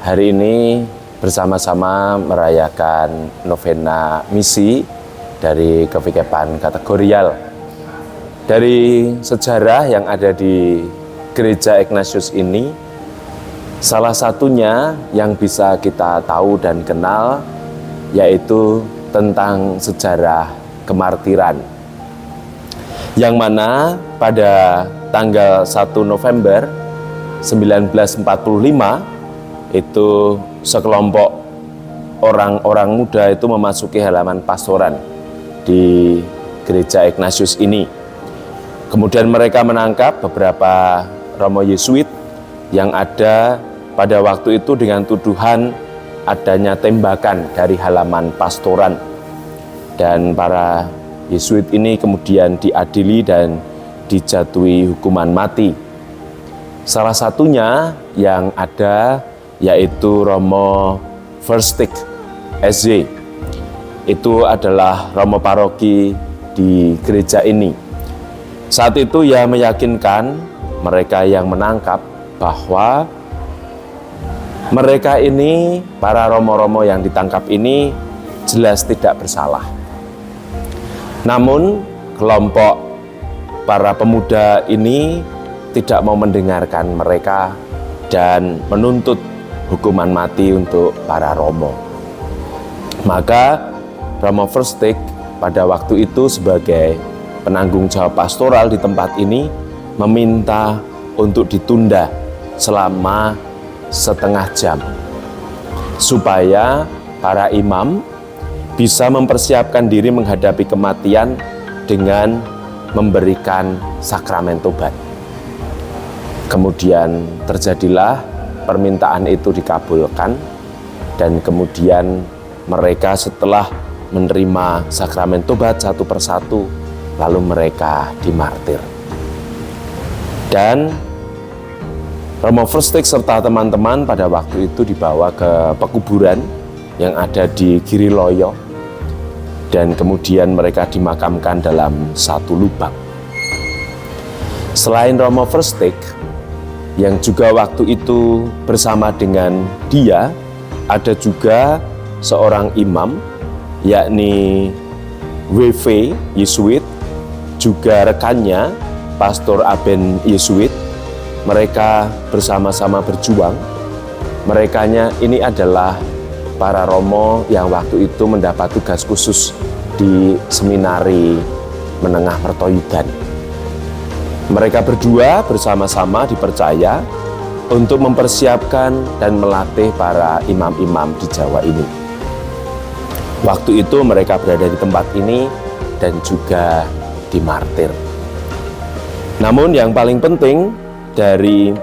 Hari ini bersama-sama merayakan novena misi dari Kevikepan Kategorial. Dari sejarah yang ada di Gereja Ignatius ini, salah satunya yang bisa kita tahu dan kenal yaitu tentang sejarah kemartiran. Yang mana pada tanggal 1 November 1945 itu sekelompok orang-orang muda itu memasuki halaman pastoran di Gereja Ignatius ini. Kemudian mereka menangkap beberapa Romo Yesuit yang ada pada waktu itu dengan tuduhan adanya tembakan dari halaman pastoran. Dan para Yesuit ini kemudian diadili dan dijatuhi hukuman mati. Salah satunya yang ada yaitu Romo Verstik SJ. Itu adalah Romo Paroki di gereja ini. Saat itu ia meyakinkan mereka yang menangkap bahwa mereka ini, para Romo-Romo yang ditangkap ini jelas tidak bersalah. Namun kelompok para pemuda ini tidak mau mendengarkan mereka dan menuntut hukuman mati untuk para Romo. Maka Romo Verstik pada waktu itu sebagai penanggung jawab pastoral di tempat ini meminta untuk ditunda selama setengah jam supaya para imam bisa mempersiapkan diri menghadapi kematian dengan memberikan sakramen tobat. Kemudian terjadilah permintaan itu dikabulkan, dan kemudian mereka setelah menerima sakramen tobat satu persatu, lalu mereka dimartir. Dan Romo Verstik serta teman-teman pada waktu itu dibawa ke pekuburan yang ada di Giriloyo, dan kemudian mereka dimakamkan dalam satu lubang. Selain Romo Verstik, yang juga waktu itu bersama dengan dia, ada juga seorang imam, yakni WV Yesuit, juga rekannya, Pastor Aben Yesuit. Mereka bersama-sama berjuang. Merekanya ini adalah para Romo yang waktu itu mendapat tugas khusus di seminari menengah Mertoyudan. Mereka berdua bersama-sama dipercaya untuk mempersiapkan dan melatih para imam-imam di Jawa ini. Waktu itu mereka berada di tempat ini dan juga dimartir. Namun yang paling penting dari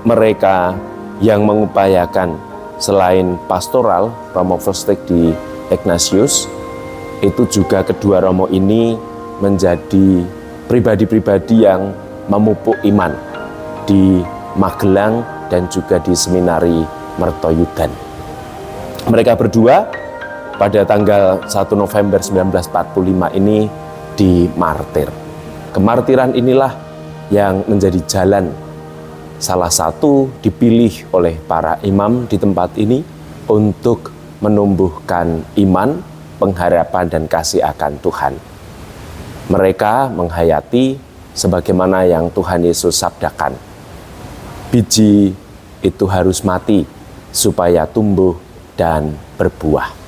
mereka yang mengupayakan selain pastoral Romo Verstik di Ignatius, itu juga kedua Romo ini menjadi pribadi-pribadi yang memupuk iman di Magelang dan juga di seminari Mertoyudan. Mereka berdua pada tanggal 1 November 1945 ini dimartir. Kemartiran inilah yang menjadi jalan salah satu dipilih oleh para imam di tempat ini untuk menumbuhkan iman, pengharapan dan kasih akan Tuhan. Mereka menghayati sebagaimana yang Tuhan Yesus sabdakan, biji itu harus mati supaya tumbuh dan berbuah.